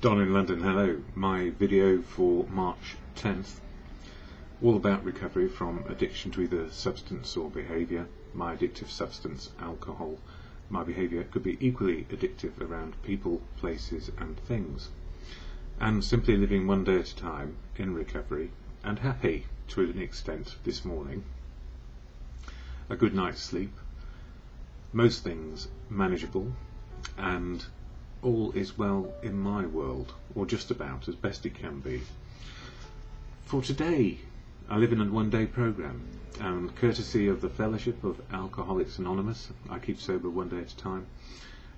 Don in London, hello. My video for March 10th, all about recovery from addiction to either substance or behaviour. My addictive substance, alcohol. My behaviour could be equally addictive around people, places and things. And simply living one day at a time in recovery, and happy to an extent this morning. A good night's sleep. Most things manageable, and all is well in my world, or just about, as best it can be. For today, I live in a one-day programme, and courtesy of the Fellowship of Alcoholics Anonymous, I keep sober one day at a time,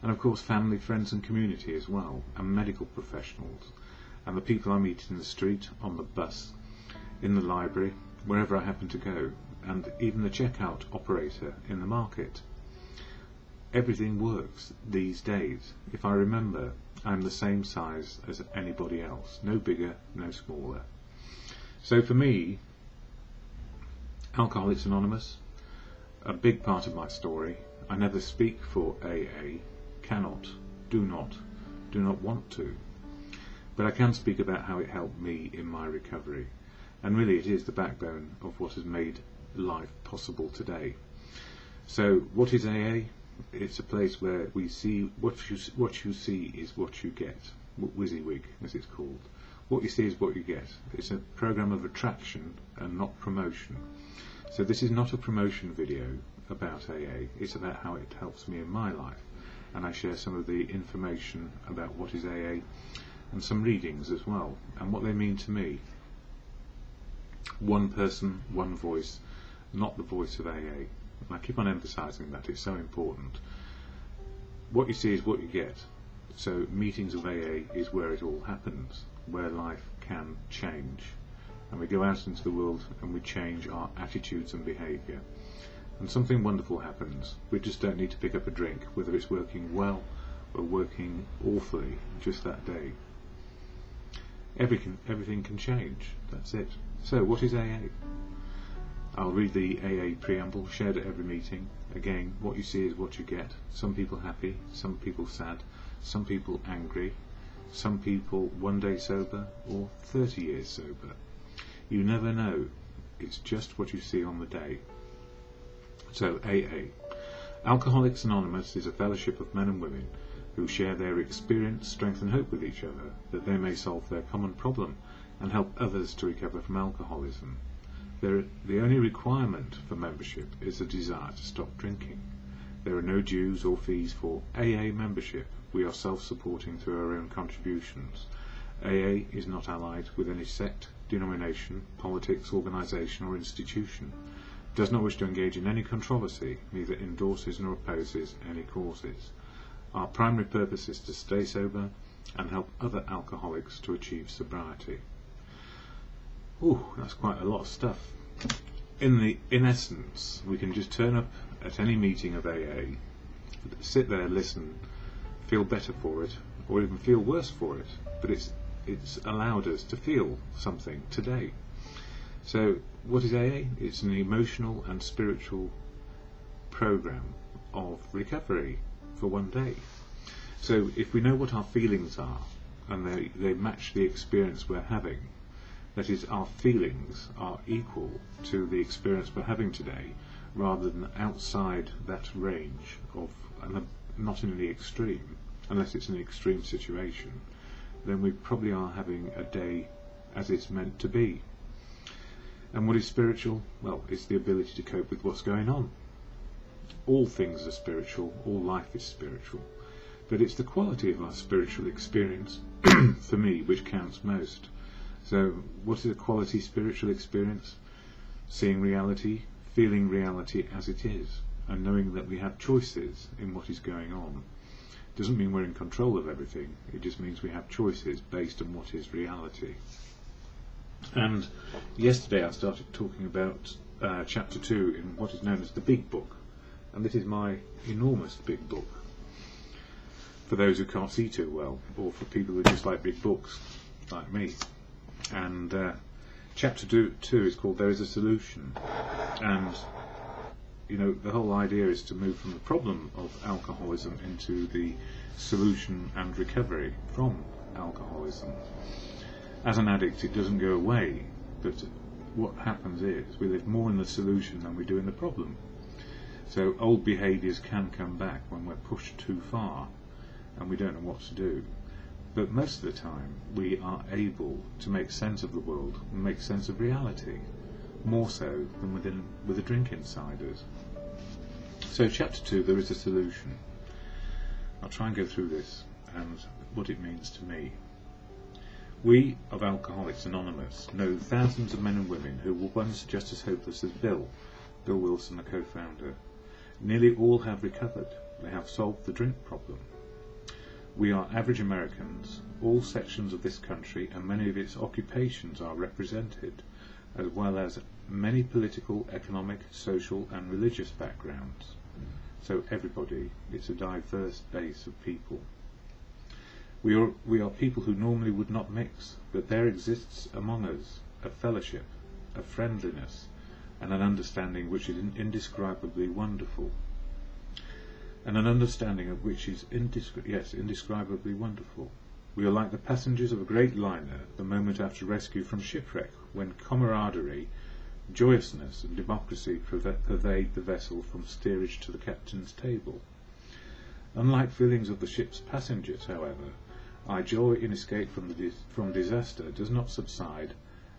and of course family, friends and community as well, and medical professionals, and the people I meet in the street, on the bus, in the library, wherever I happen to go, and even the checkout operator in the market. Everything works these days. If I remember, I'm the same size as anybody else, no bigger, no smaller. So for me, Alcoholics Anonymous, a big part of my story. I never speak for AA, cannot, do not want to, but I can speak about how it helped me in my recovery, and really it is the backbone of what has made life possible today. So what is AA? It's a place where we see what you see is what you get. WYSIWYG, as it's called. What you see is what you get. It's a program of attraction and not promotion. So this is not a promotion video about AA. It's about how it helps me in my life, and I share some of the information about what is AA and some readings as well, and what they mean to me. One person, one voice, not the voice of AA. I keep on emphasising that, it's so important. What you see is what you get. So meetings of AA is where it all happens, where life can change. And we go out into the world and we change our attitudes and behaviour. And something wonderful happens. We just don't need to pick up a drink, whether it's working well or working awfully just that day. Everything can change, that's it. So what is AA? I'll read the AA preamble, shared at every meeting. Again, what you see is what you get. Some people happy, some people sad, some people angry, some people one day sober or 30 years sober. You never know. It's just what you see on the day. So AA. Alcoholics Anonymous is a fellowship of men and women who share their experience, strength and hope with each other, that they may solve their common problem and help others to recover from alcoholism. The only requirement for membership is a desire to stop drinking. There are no dues or fees for AA membership. We are self-supporting through our own contributions. AA is not allied with any sect, denomination, politics, organisation or institution. Does not wish to engage in any controversy, neither endorses nor opposes any causes. Our primary purpose is to stay sober and help other alcoholics to achieve sobriety. Ooh, that's quite a lot of stuff. In essence, we can just turn up at any meeting of AA, sit there, listen, feel better for it, or even feel worse for it, but it's allowed us to feel something today. So what is AA? It's an emotional and spiritual program of recovery for one day. So if we know what our feelings are, and they match the experience we're having, that is, our feelings are equal to the experience we're having today, rather than outside that range of, and not in the extreme, unless it's an extreme situation, then we probably are having a day as it's meant to be. And what is spiritual? Well, it's the ability to cope with what's going on. All things are spiritual, all life is spiritual, but it's the quality of our spiritual experience, for me, which counts most. So what is a quality spiritual experience? Seeing reality, feeling reality as it is, and knowing that we have choices in what is going on. Doesn't mean we're in control of everything, it just means we have choices based on what is reality. And yesterday I started talking about chapter 2 in what is known as the Big Book, and this is my enormous big book, for those who can't see too well, or for people who just like big books, like me. And chapter 2 is called There is a Solution, and you know, the whole idea is to move from the problem of alcoholism into the solution and recovery from alcoholism. As an addict, it doesn't go away, but what happens is we live more in the solution than we do in the problem. So old behaviours can come back when we're pushed too far and we don't know what to do. But most of the time we are able to make sense of the world and make sense of reality, more so than with a drink inside us. So chapter 2, there is a solution. I'll try and go through this and what it means to me. We of Alcoholics Anonymous know thousands of men and women who were once just as hopeless as Bill Wilson, the co-founder. Nearly all have recovered. They have solved the drink problem. We are average Americans. All sections of this country and many of its occupations are represented, as well as many political, economic, social and religious backgrounds. So everybody, it's a diverse base of people. We are people who normally would not mix, but there exists among us a fellowship, a friendliness, and an understanding which is indescribably wonderful. And an understanding of which is indescribably wonderful. We are like the passengers of a great liner the moment after rescue from shipwreck, when camaraderie, joyousness and democracy pervade the vessel from steerage to the captain's table. Unlike feelings of the ship's passengers, however, our joy in escape from disaster does not subside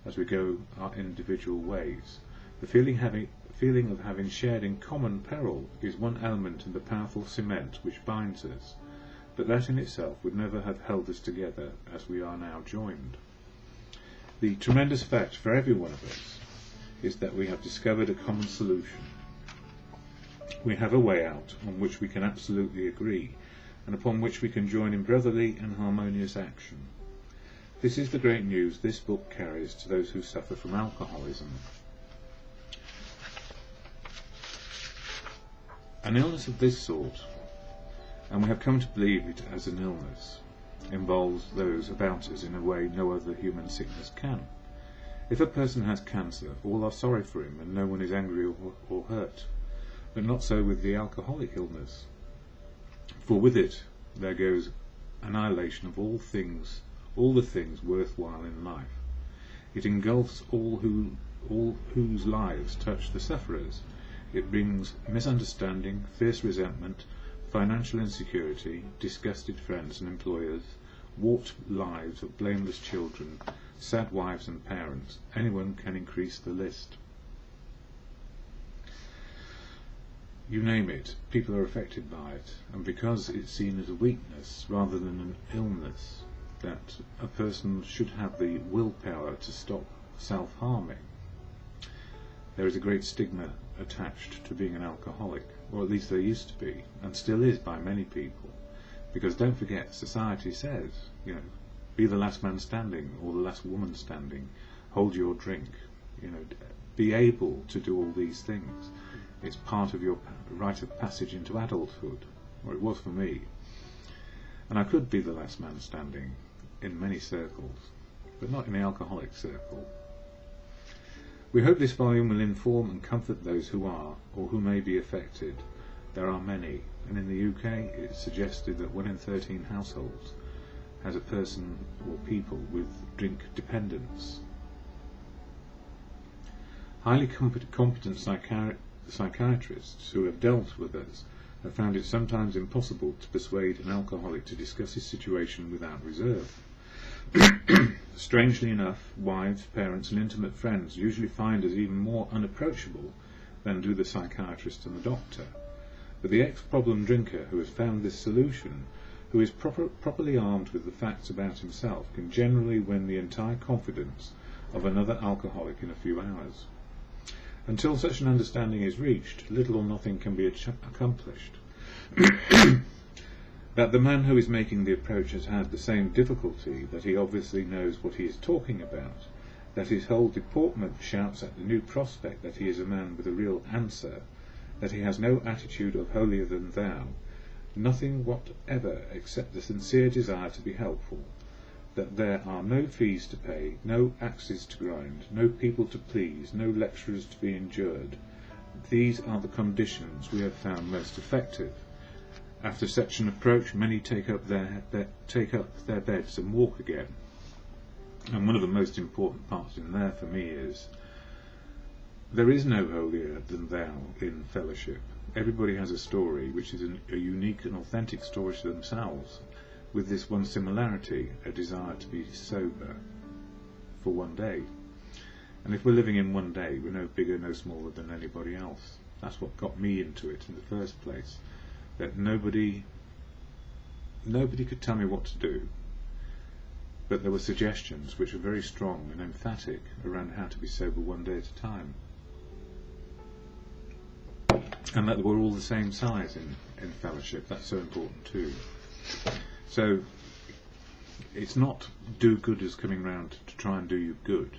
as we go our individual ways. The feeling of having shared in common peril is one element in the powerful cement which binds us, but that in itself would never have held us together as we are now joined. The tremendous fact for every one of us is that we have discovered a common solution. We have a way out on which we can absolutely agree, and upon which we can join in brotherly and harmonious action. This is the great news this book carries to those who suffer from alcoholism. An illness of this sort, and we have come to believe it as an illness, involves those about us in a way no other human sickness can. If a person has cancer, all are sorry for him and no one is angry or hurt. But not so with the alcoholic illness. For with it there goes annihilation of all the things worthwhile in life. It engulfs all whose lives touch the sufferers. It brings misunderstanding, fierce resentment, financial insecurity, disgusted friends and employers, warped lives of blameless children, sad wives and parents. Anyone can increase the list. You name it, people are affected by it, and because it's seen as a weakness rather than an illness, that a person should have the willpower to stop self-harming. There is a great stigma attached to being an alcoholic, or at least there used to be, and still is by many people, because don't forget, society says, be the last man standing or the last woman standing, hold your drink, be able to do all these things. It's part of your rite of passage into adulthood, or it was for me. And I could be the last man standing in many circles, but not in the alcoholic circle. We hope this volume will inform and comfort those who are, or who may be affected. There are many, and in the UK it's suggested that 1 in 13 households has a person or people with drink dependence. Highly competent psychiatrists who have dealt with us have found it sometimes impossible to persuade an alcoholic to discuss his situation without reserve. Strangely enough, wives, parents and intimate friends usually find us even more unapproachable than do the psychiatrist and the doctor. But the ex-problem drinker who has found this solution, who is properly armed with the facts about himself, can generally win the entire confidence of another alcoholic in a few hours. Until such an understanding is reached, little or nothing can be accomplished. That the man who is making the approach has had the same difficulty, that he obviously knows what he is talking about, that his whole deportment shouts at the new prospect that he is a man with a real answer, that he has no attitude of holier than thou, nothing whatever except the sincere desire to be helpful, that there are no fees to pay, no axes to grind, no people to please, no lecturers to be endured. These are the conditions we have found most effective, After such an approach, many take up their beds and walk again. And one of the most important parts in there for me is, there is no holier than thou in fellowship. Everybody has a story which is a unique and authentic story to themselves, with this one similarity, a desire to be sober for one day. And if we're living in one day, we're no bigger, no smaller than anybody else. That's what got me into it in the first place. That nobody could tell me what to do, but there were suggestions which were very strong and emphatic around how to be sober one day at a time, and that we're all the same size in fellowship. That's so important too. So it's not do-gooders coming round to try and do you good.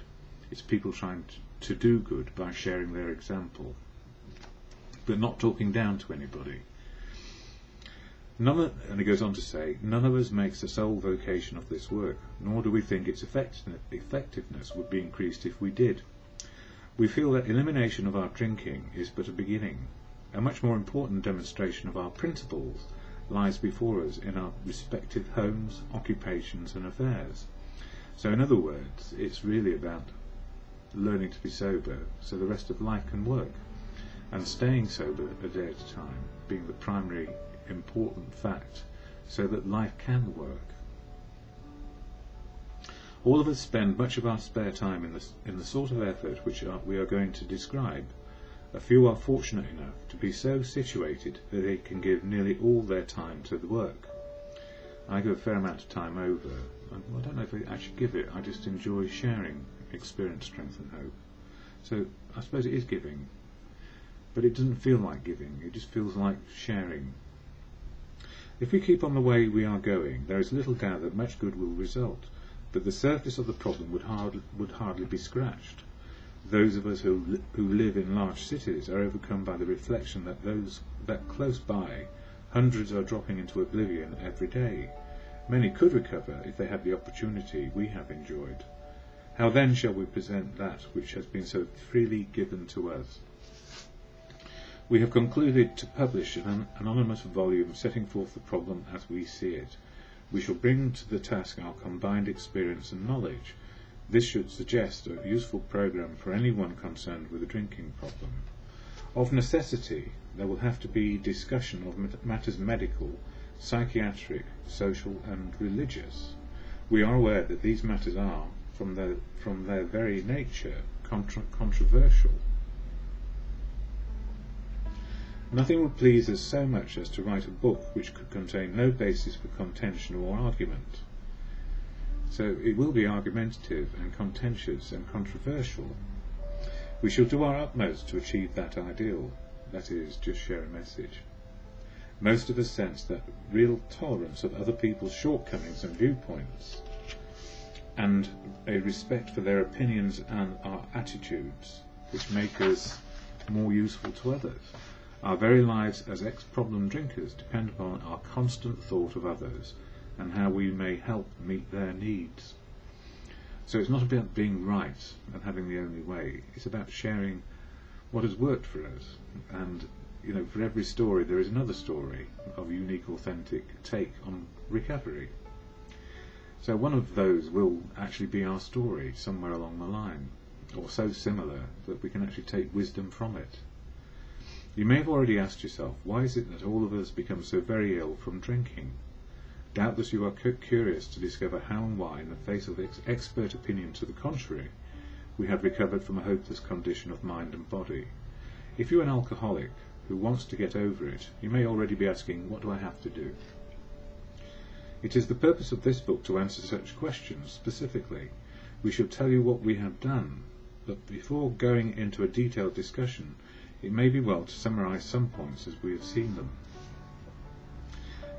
It's people trying to do good by sharing their example, but not talking down to anybody. And he goes on to say, none of us makes the sole vocation of this work, nor do we think its effectiveness would be increased if we did. We feel that elimination of our drinking is but a beginning. A much more important demonstration of our principles lies before us in our respective homes, occupations and affairs. So in other words, it's really about learning to be sober so the rest of life can work, and staying sober a day at a time being the primary important fact so that life can work. All of us spend much of our spare time in the sort of effort which we are going to describe. A few are fortunate enough to be so situated that they can give nearly all their time to the work. I go a fair amount of time over. I don't know if I should give it. I just enjoy sharing experience, strength and hope. So I suppose it is giving, but it doesn't feel like giving. It just feels like sharing. If we keep on the way we are going, there is little doubt that much good will result, but the surface of the problem would hardly be scratched. Those of us who live in large cities are overcome by the reflection that close by, hundreds are dropping into oblivion every day. Many could recover if they had the opportunity we have enjoyed. How then shall we present that which has been so freely given to us? We have concluded to publish an anonymous volume setting forth the problem as we see it. We shall bring to the task our combined experience and knowledge. This should suggest a useful program for anyone concerned with a drinking problem. Of necessity, there will have to be discussion of matters medical, psychiatric, social and religious. We are aware that these matters are, from their very nature, controversial. Nothing would please us so much as to write a book which could contain no basis for contention or argument. So it will be argumentative and contentious and controversial. We shall do our utmost to achieve that ideal, that is, just share a message. Most of us sense that real tolerance of other people's shortcomings and viewpoints, and a respect for their opinions and our attitudes, which make us more useful to others. Our very lives as ex-problem drinkers depend upon our constant thought of others and how we may help meet their needs. So it's not about being right and having the only way. It's about sharing what has worked for us. And for every story there is another story of unique, authentic take on recovery. So one of those will actually be our story somewhere along the line, or so similar that we can actually take wisdom from it. You may have already asked yourself, why is it that all of us become so very ill from drinking? Doubtless you are curious to discover how and why, in the face of expert opinion to the contrary, we have recovered from a hopeless condition of mind and body. If you're an alcoholic who wants to get over it, you may already be asking, what do I have to do? It is the purpose of this book to answer such questions specifically. We shall tell you what we have done, but before going into a detailed discussion, it may be well to summarize some points as we have seen them.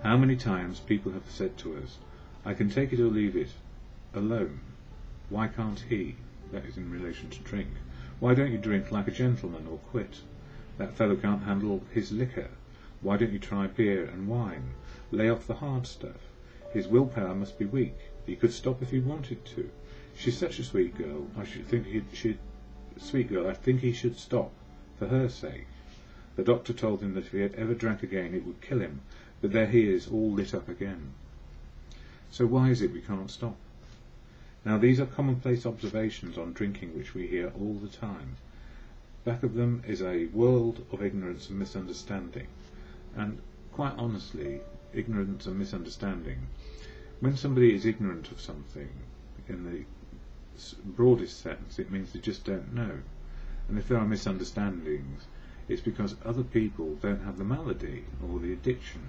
How many times people have said to us, I can take it or leave it alone. Why can't he? That is in relation to drink. Why don't you drink like a gentleman or quit? That fellow can't handle his liquor. Why don't you try beer and wine? Lay off the hard stuff. His willpower must be weak. He could stop if he wanted to. She's such a sweet girl. I think he should stop. For her sake. The doctor told him that if he had ever drank again it would kill him. but there he is, all lit up again. So why is it we can't stop? Now these are commonplace observations on drinking which we hear all the time. Back of them is a world of ignorance and misunderstanding. And quite honestly, ignorance and misunderstanding, when somebody is ignorant of something, in the broadest sense, it means they just don't know. And if there are misunderstandings, it's because other people don't have the malady or the addiction.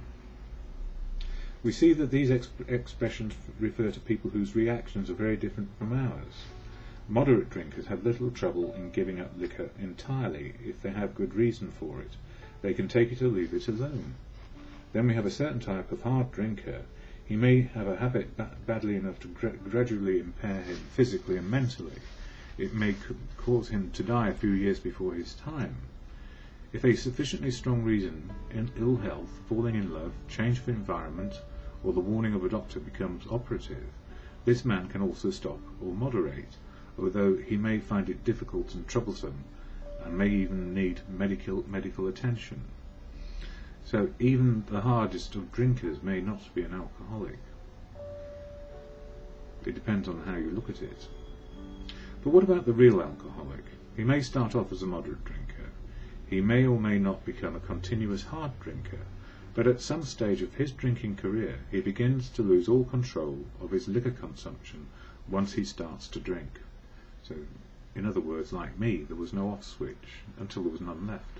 We see that these expressions refer to people whose reactions are very different from ours. Moderate drinkers have little trouble in giving up liquor entirely if they have good reason for it. They can take it or leave it alone. Then we have a certain type of hard drinker. He may have a habit badly enough to gradually impair him physically and mentally. It may cause him to die a few years before his time. If a sufficiently strong reason, in ill health, falling in love, change of environment, or the warning of a doctor becomes operative, this man can also stop or moderate, although he may find it difficult and troublesome, and may even need medical attention. So even the hardest of drinkers may not be an alcoholic. It depends on how you look at it. But what about the real alcoholic? He may start off as a moderate drinker. He may or may not become a continuous hard drinker, but at some stage of his drinking career he begins to lose all control of his liquor consumption once he starts to drink. So, in other words, like me, there was no off switch until there was none left.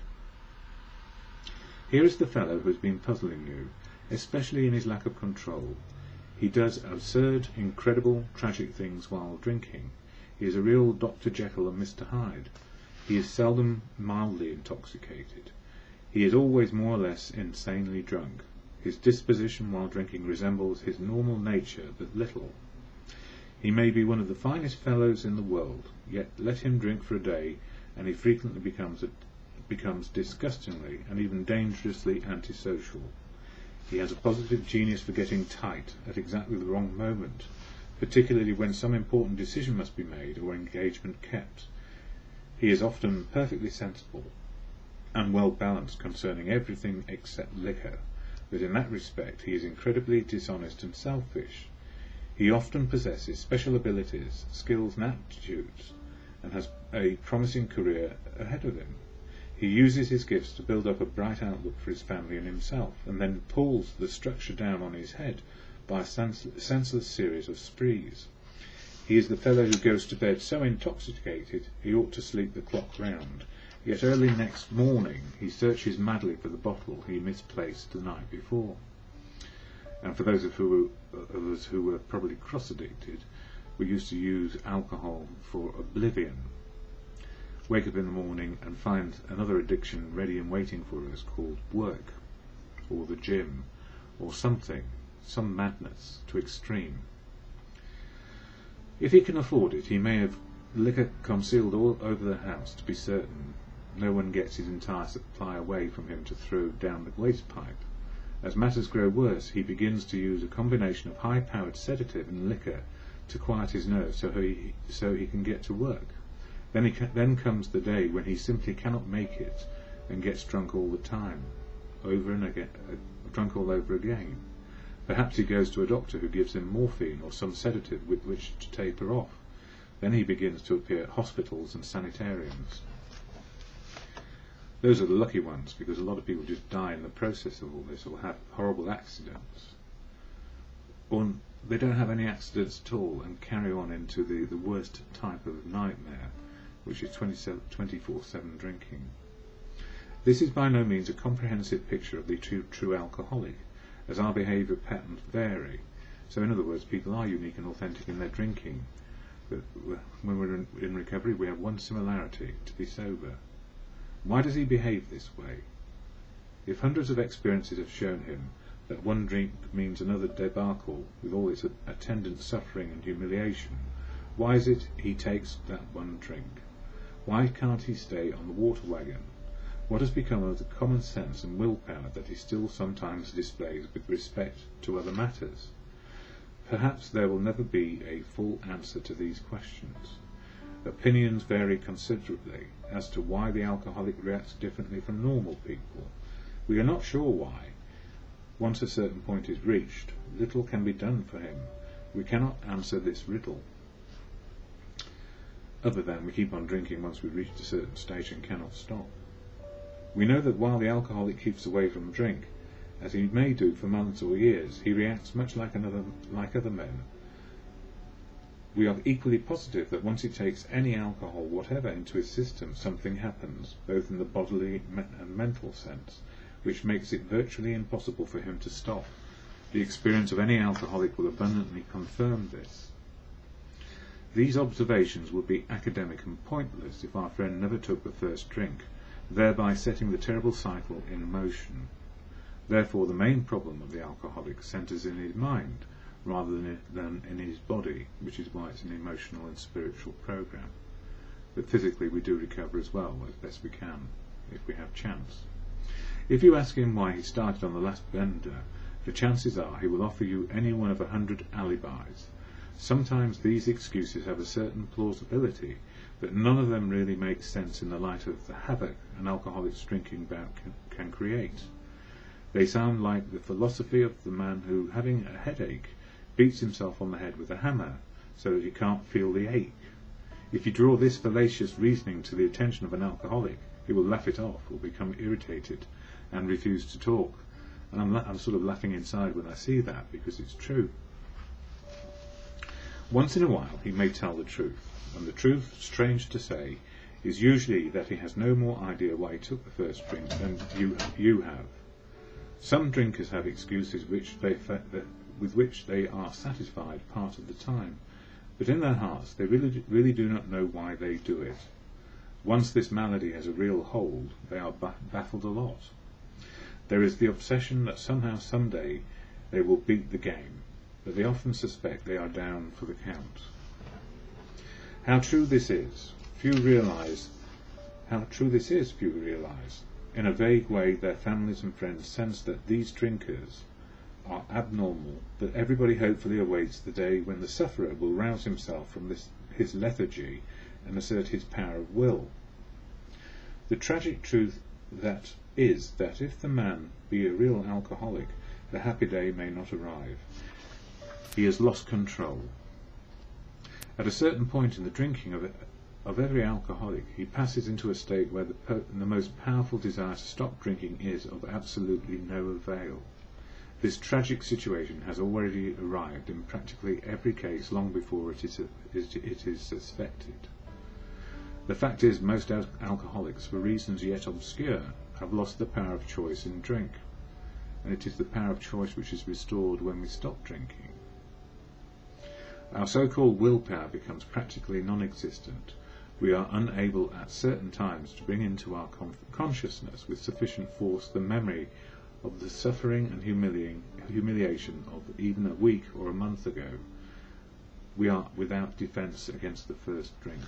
Here is the fellow who has been puzzling you, especially in his lack of control. He does absurd, incredible, tragic things while drinking. He is a real Dr. Jekyll and Mr. Hyde. He is seldom mildly intoxicated. He is always more or less insanely drunk. His disposition while drinking resembles his normal nature but little. He may be one of the finest fellows in the world, yet let him drink for a day and he frequently becomes disgustingly and even dangerously antisocial. He has a positive genius for getting tight at exactly the wrong moment, particularly when some important decision must be made or engagement kept. He is often perfectly sensible and well balanced concerning everything except liquor, but in that respect he is incredibly dishonest and selfish. He often possesses special abilities, skills and aptitudes, and has a promising career ahead of him. He uses his gifts to build up a bright outlook for his family and himself, and then pulls the structure down on his head by a senseless series of sprees. He is the fellow who goes to bed so intoxicated he ought to sleep the clock round, yet early next morning he searches madly for the bottle he misplaced the night before. And for those of us who were probably cross-addicted, we used to use alcohol for oblivion. Wake up in the morning and find another addiction ready and waiting for us called work, or the gym, or something, some madness to extreme. If he can afford it, he may have liquor concealed all over the house to be certain no one gets his entire supply away from him to throw down the waste pipe. As matters grow worse, he begins to use a combination of high-powered sedative and liquor to quiet his nerves so he can get to work. Then comes the day when he simply cannot make it and gets drunk all the time, drunk all over again. Perhaps he goes to a doctor who gives him morphine or some sedative with which to taper off. Then he begins to appear at hospitals and sanitariums. Those are the lucky ones, because a lot of people just die in the process of all this or have horrible accidents. Or they don't have any accidents at all and carry on into the worst type of nightmare, which is 24/7 drinking. This is by no means a comprehensive picture of the true alcoholic, as our behaviour patterns vary. So in other words, people are unique and authentic in their drinking, but when we're in recovery we have one similarity: to be sober. Why does he behave this way? If hundreds of experiences have shown him that one drink means another debacle with all its attendant suffering and humiliation, why is it he takes that one drink? Why can't he stay on the water wagon? What has become of the common sense and willpower that he still sometimes displays with respect to other matters? Perhaps there will never be a full answer to these questions. Opinions vary considerably as to why the alcoholic reacts differently from normal people. We are not sure why, Once a certain point is reached, little can be done for him. We cannot answer this riddle, other than we keep on drinking once we've reached a certain stage and cannot stop. We know that while the alcoholic keeps away from drink, as he may do for months or years, he reacts much like other men. We are equally positive that once he takes any alcohol whatever into his system, something happens, both in the bodily and mental sense, which makes it virtually impossible for him to stop. The experience of any alcoholic will abundantly confirm this. These observations would be academic and pointless if our friend never took the first drink, thereby setting the terrible cycle in motion. Therefore, the main problem of the alcoholic centres in his mind, rather than in his body, which is why it's an emotional and spiritual program. But physically we do recover as well, as best we can, if we have chance. If you ask him why he started on the last bender, the chances are he will offer you any one of 100 alibis. Sometimes these excuses have a certain plausibility, but none of them really make sense in the light of the havoc an alcoholic's drinking bout can create. They sound like the philosophy of the man who, having a headache, beats himself on the head with a hammer so that he can't feel the ache. If you draw this fallacious reasoning to the attention of an alcoholic, he will laugh it off or become irritated and refuse to talk. And I'm sort of laughing inside when I see that, because it's true. Once in a while he may tell the truth, and the truth, strange to say, is usually that he has no more idea why he took the first drink than you have. Some drinkers have excuses with which they are satisfied part of the time, but in their hearts they really do not know why they do it. Once this malady has a real hold, they are baffled a lot. There is the obsession that somehow, someday, they will beat the game, but they often suspect they are down for the count. How true this is, few realize. In a vague way, their families and friends sense that these drinkers are abnormal, but everybody hopefully awaits the day when the sufferer will rouse himself from his lethargy and assert his power of will. The tragic truth is that if the man be a real alcoholic, the happy day may not arrive. He has lost control. At a certain point in the drinking of every alcoholic, he passes into a state where the most powerful desire to stop drinking is of absolutely no avail. This tragic situation has already arrived in practically every case long before it is suspected. The fact is, most alcoholics, for reasons yet obscure, have lost the power of choice in drink, and it is the power of choice which is restored when we stop drinking. Our so-called willpower becomes practically non-existent. We are unable at certain times to bring into our consciousness with sufficient force the memory of the suffering and humiliation of even a week or a month ago. We are without defence against the first drink.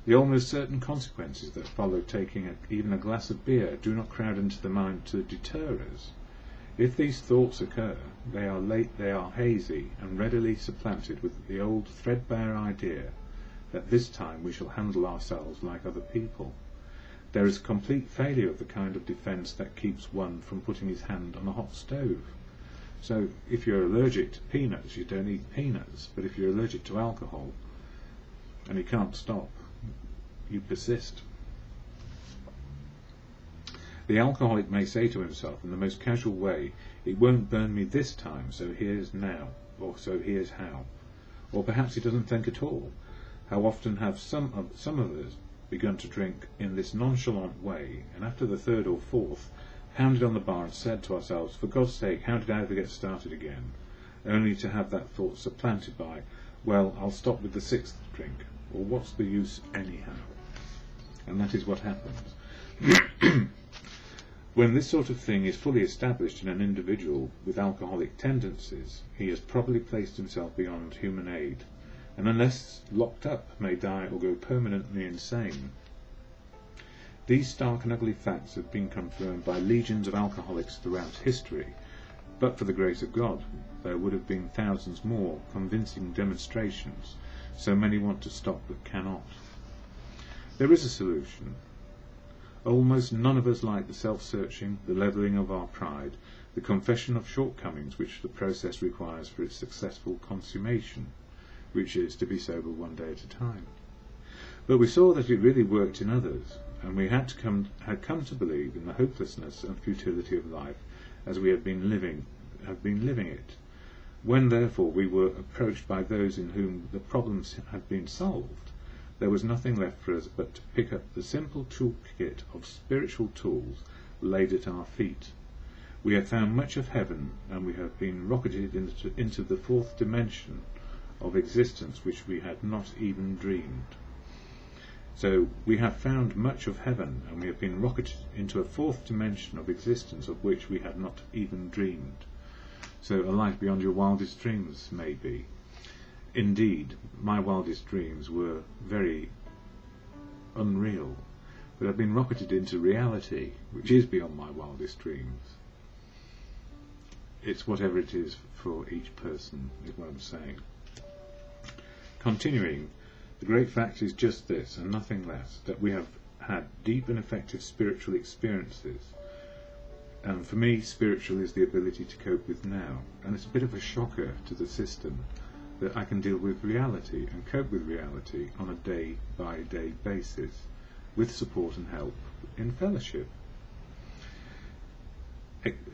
The almost certain consequences that follow taking even a glass of beer do not crowd into the mind to deter us. If these thoughts occur, they are hazy and readily supplanted with the old threadbare idea that this time we shall handle ourselves like other people. There is complete failure of the kind of defence that keeps one from putting his hand on a hot stove. So if you're allergic to peanuts, you don't eat peanuts, but if you're allergic to alcohol and you can't stop, you persist. The alcoholic may say to himself in the most casual way, "It won't burn me this time, so here's now," or "so here's how." Or perhaps he doesn't think at all. How often have some of us begun to drink in this nonchalant way, and after the third or fourth, pounded on the bar and said to ourselves, "For God's sake, how did I ever get started again?" Only to have that thought supplanted by, "Well, I'll stop with the sixth drink," or "What's the use anyhow?" And that is what happens. When this sort of thing is fully established in an individual with alcoholic tendencies, he has probably placed himself beyond human aid, and unless locked up may die or go permanently insane. These stark and ugly facts have been confirmed by legions of alcoholics throughout history, but for the grace of God there would have been thousands more convincing demonstrations. So many want to stop but cannot. There is a solution. Almost none of us like the self-searching, the levelling of our pride, the confession of shortcomings which the process requires for its successful consummation, which is to be sober one day at a time. But we saw that it really worked in others, and we had come to believe in the hopelessness and futility of life as we have been living it. When therefore we were approached by those in whom the problems had been solved, there was nothing left for us but to pick up the simple toolkit of spiritual tools laid at our feet. We have found much of heaven, and we have been rocketed into the fourth dimension of existence which we had not even dreamed. So we have found much of heaven, and we have been rocketed into a fourth dimension of existence of which we had not even dreamed. So a life beyond your wildest dreams, maybe. Indeed, my wildest dreams were very unreal, but I've been rocketed into reality, which is beyond my wildest dreams. It's whatever it is for each person, is what I'm saying. Continuing, the great fact is just this, and nothing less, that we have had deep and effective spiritual experiences. And for me, spiritual is the ability to cope with now, and it's a bit of a shocker to the system that I can deal with reality and cope with reality on a day-by-day basis, with support and help in fellowship.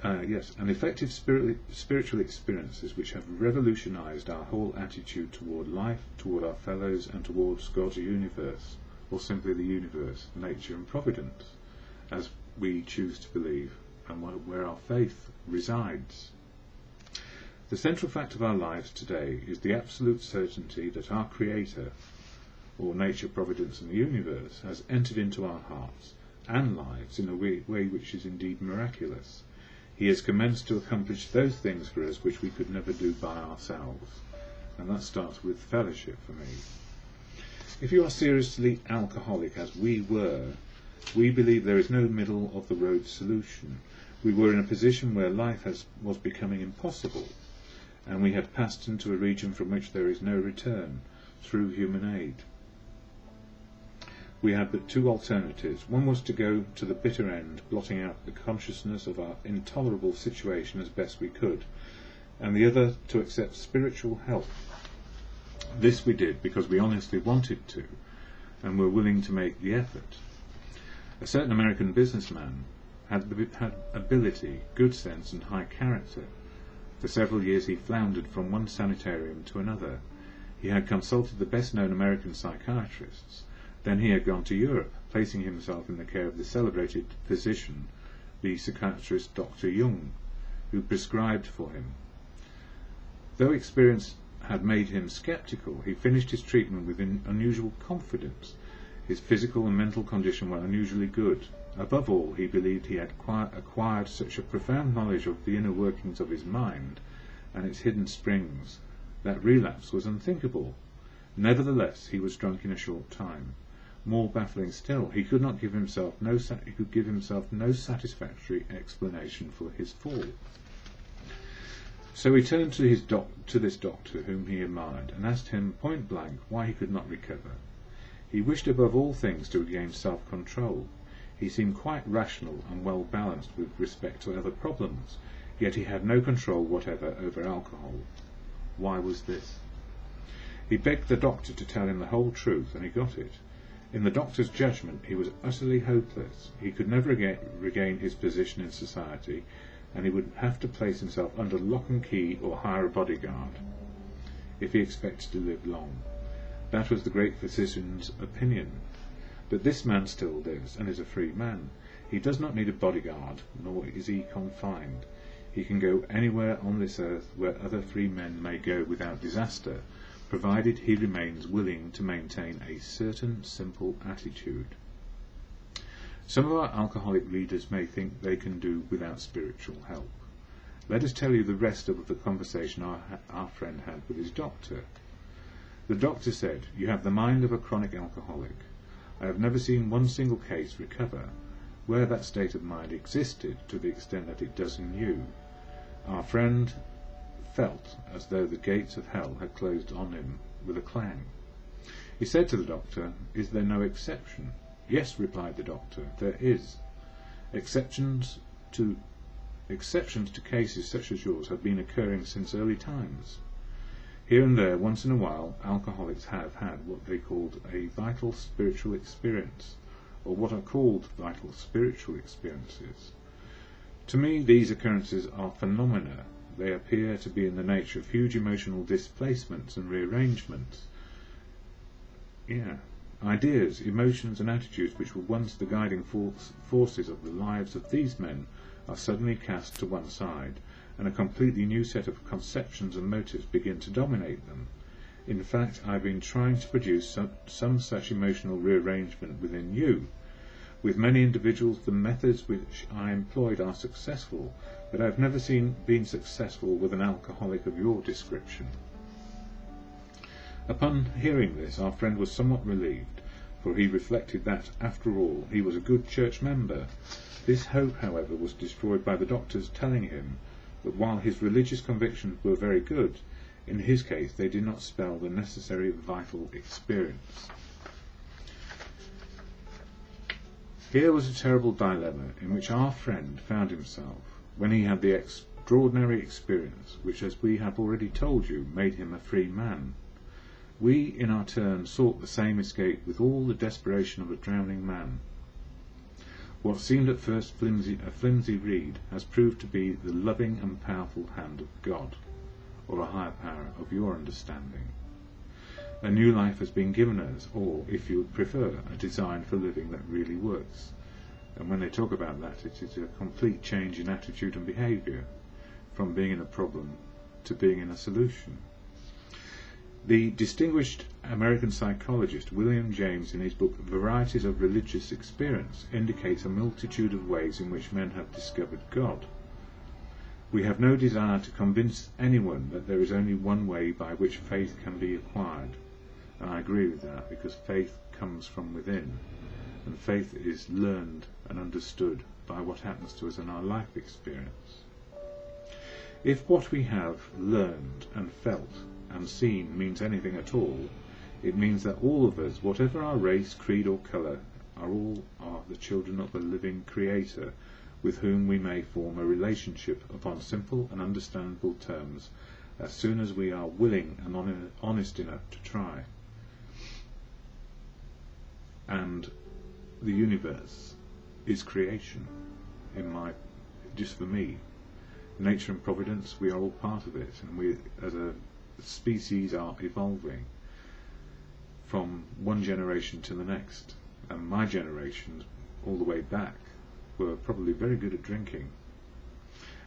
Yes, and effective spiritual experiences which have revolutionized our whole attitude toward life, toward our fellows, and towards God's universe, or simply the universe, nature and providence, as we choose to believe, and where our faith resides. The central fact of our lives today is the absolute certainty that our Creator, or nature, providence and the universe, has entered into our hearts and lives in a way which is indeed miraculous. He has commenced to accomplish those things for us which we could never do by ourselves, and that starts with fellowship for me. If you are seriously alcoholic, as we were, we believe there is no middle of the road solution. We were in a position where life was becoming impossible, and we had passed into a region from which there is no return, through human aid. We had but two alternatives. One was to go to the bitter end, blotting out the consciousness of our intolerable situation as best we could, and the other to accept spiritual help. This we did because we honestly wanted to, and were willing to make the effort. A certain American businessman had ability, good sense and high character. For several years he floundered from one sanitarium to another. He had consulted the best-known American psychiatrists. Then he had gone to Europe, placing himself in the care of the celebrated physician, the psychiatrist Dr. Jung, who prescribed for him. Though experience had made him sceptical, he finished his treatment with unusual confidence. His physical and mental condition were unusually good. Above all, he believed he had acquired such a profound knowledge of the inner workings of his mind and its hidden springs that relapse was unthinkable. Nevertheless, he was drunk in a short time. More baffling still, he could give himself no satisfactory explanation for his fall. So he turned to this doctor whom he admired and asked him point blank why he could not recover. He wished above all things to regain self-control. He seemed quite rational and well balanced with respect to other problems, yet he had no control whatever over alcohol. Why was this? He begged the doctor to tell him the whole truth, and he got it. In the doctor's judgment, he was utterly hopeless. He could never regain his position in society, and he would have to place himself under lock and key or hire a bodyguard if he expected to live long. That was the great physician's opinion. But this man still lives, and is a free man. He does not need a bodyguard, nor is he confined. He can go anywhere on this earth where other free men may go without disaster, provided he remains willing to maintain a certain simple attitude. Some of our alcoholic readers may think they can do without spiritual help. Let us tell you the rest of the conversation our friend had with his doctor. The doctor said, "You have the mind of a chronic alcoholic. I have never seen one single case recover where that state of mind existed to the extent that it does in you." Our friend felt as though the gates of hell had closed on him with a clang. He said to the doctor, "Is there no exception?" Yes, replied the doctor, there is. Exceptions to cases such as yours have been occurring since early times. Here and there, once in a while, alcoholics have had what they called a vital spiritual experience, or what are called vital spiritual experiences. To me, these occurrences are phenomena. They appear to be in the nature of huge emotional displacements and rearrangements. Ideas, emotions and attitudes which were once the guiding forces of the lives of these men are suddenly cast to one side, and a completely new set of conceptions and motives begin to dominate them. In fact, I've been trying to produce some such emotional rearrangement within you. With many individuals, the methods which I employed are successful, but I've never been successful with an alcoholic of your description. Upon hearing this, our friend was somewhat relieved, for he reflected that, after all, he was a good church member. This hope, however, was destroyed by the doctor's telling him that while his religious convictions were very good, in his case they did not spell the necessary vital experience. Here was a terrible dilemma in which our friend found himself when he had the extraordinary experience which, as we have already told you, made him a free man. We, in our turn, sought the same escape with all the desperation of a drowning man. What seemed at first a flimsy reed has proved to be the loving and powerful hand of God, or a higher power of your understanding. A new life has been given us, or, if you would prefer, a design for living that really works. And when they talk about that, it is a complete change in attitude and behaviour, from being in a problem to being in a solution. The distinguished American psychologist William James, in his book Varieties of Religious Experience, indicates a multitude of ways in which men have discovered God. We have no desire to convince anyone that there is only one way by which faith can be acquired, and I agree with that, because faith comes from within, and faith is learned and understood by what happens to us in our life experience. If what we have learned and felt and seen means anything at all, it means that all of us, whatever our race, creed or colour, are the children of a living Creator, with whom we may form a relationship upon simple and understandable terms, as soon as we are willing and honest enough to try. And the universe is creation, just for me. Nature and providence, we are all part of it, and we as a species are evolving from one generation to the next, and my generation all the way back were probably very good at drinking,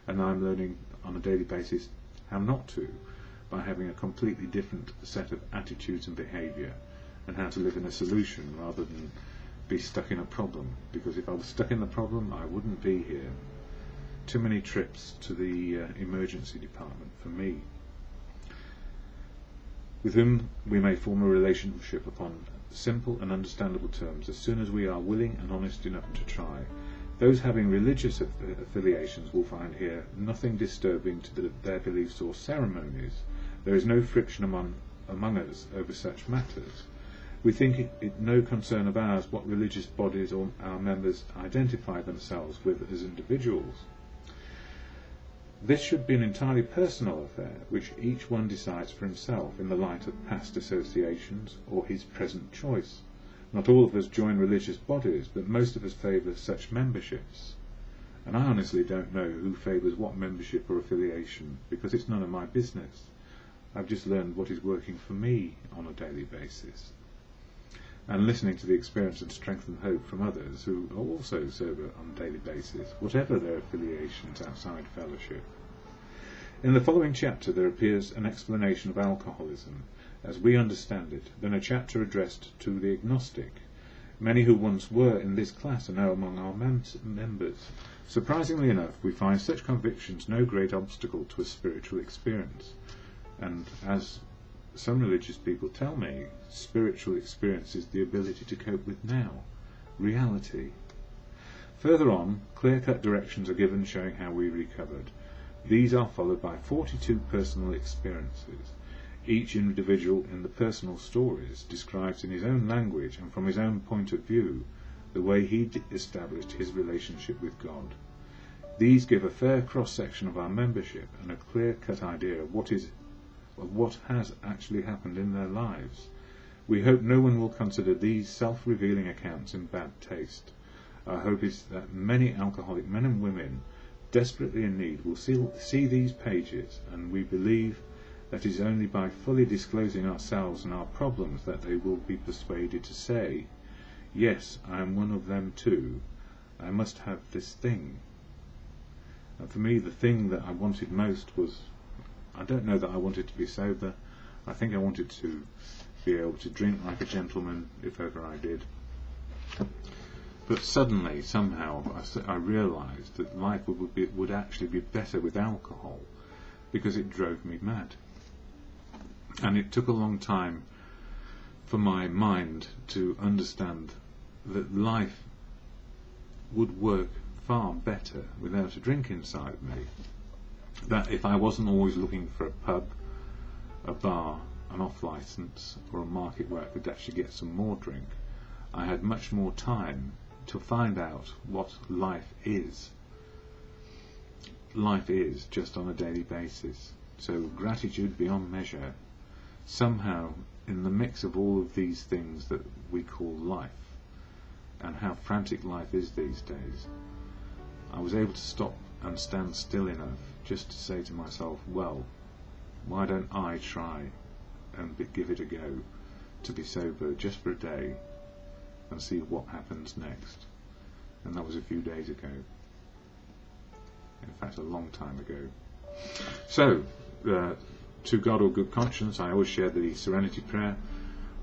and I'm learning on a daily basis how not to, by having a completely different set of attitudes and behaviour, and how to live in a solution rather than be stuck in a problem, because if I was stuck in the problem I wouldn't be here. Too many trips to the emergency department for me. With whom we may form a relationship upon simple and understandable terms, as soon as we are willing and honest enough to try. Those having religious affiliations will find here nothing disturbing to their beliefs or ceremonies. There is no friction among us over such matters. We think it no concern of ours what religious bodies or our members identify themselves with as individuals. This should be an entirely personal affair, which each one decides for himself in the light of past associations or his present choice. Not all of us join religious bodies, but most of us favour such memberships. And I honestly don't know who favours what membership or affiliation, because it's none of my business. I've just learned what is working for me on a daily basis, and listening to the experience and strength and hope from others who are also sober on a daily basis, whatever their affiliations outside fellowship. In the following chapter there appears an explanation of alcoholism as we understand it, then a chapter addressed to the agnostic. Many who once were in this class are now among our members. Surprisingly enough, we find such convictions no great obstacle to a spiritual experience, and as some religious people tell me, spiritual experience is the ability to cope with now, reality. Further on, clear-cut directions are given showing how we recovered. These are followed by 42 personal experiences. Each individual in the personal stories describes in his own language and from his own point of view the way he established his relationship with God. These give a fair cross-section of our membership and a clear-cut idea of what has actually happened in their lives. We hope no one will consider these self-revealing accounts in bad taste. Our hope is that many alcoholic men and women desperately in need will see these pages, and we believe that it is only by fully disclosing ourselves and our problems that they will be persuaded to say, "Yes, I am one of them too. I must have this thing." And for me, the thing that I wanted most was, I don't know that I wanted to be sober. I think I wanted to be able to drink like a gentleman, if ever I did. But suddenly, somehow, I realised that life would actually be better with alcohol, because it drove me mad. And it took a long time for my mind to understand that life would work far better without a drink inside me. That if I wasn't always looking for a pub, a bar, an off-licence, or a market where I could actually get some more drink, I had much more time to find out what life is. Life is just on a daily basis. So gratitude beyond measure. Somehow, in the mix of all of these things that we call life, and how frantic life is these days, I was able to stop and stand still enough just to say to myself, well, why don't I try and give it a go to be sober just for a day and see what happens next. And that was a few days ago. In fact, a long time ago. So, to God or good conscience, I always share the Serenity Prayer,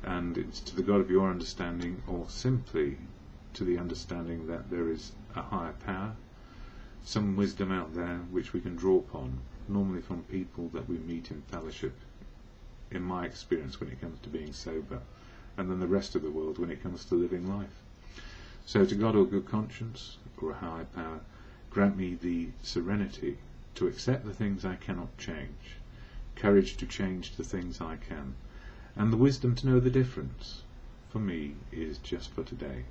and it's to the God of your understanding, or simply to the understanding that there is a higher power, some wisdom out there which we can draw upon, normally from people that we meet in fellowship, in my experience when it comes to being sober, and then the rest of the world when it comes to living life. So to God or good conscience, or a higher power, grant me the serenity to accept the things I cannot change, courage to change the things I can, and the wisdom to know the difference, for me, is just for today.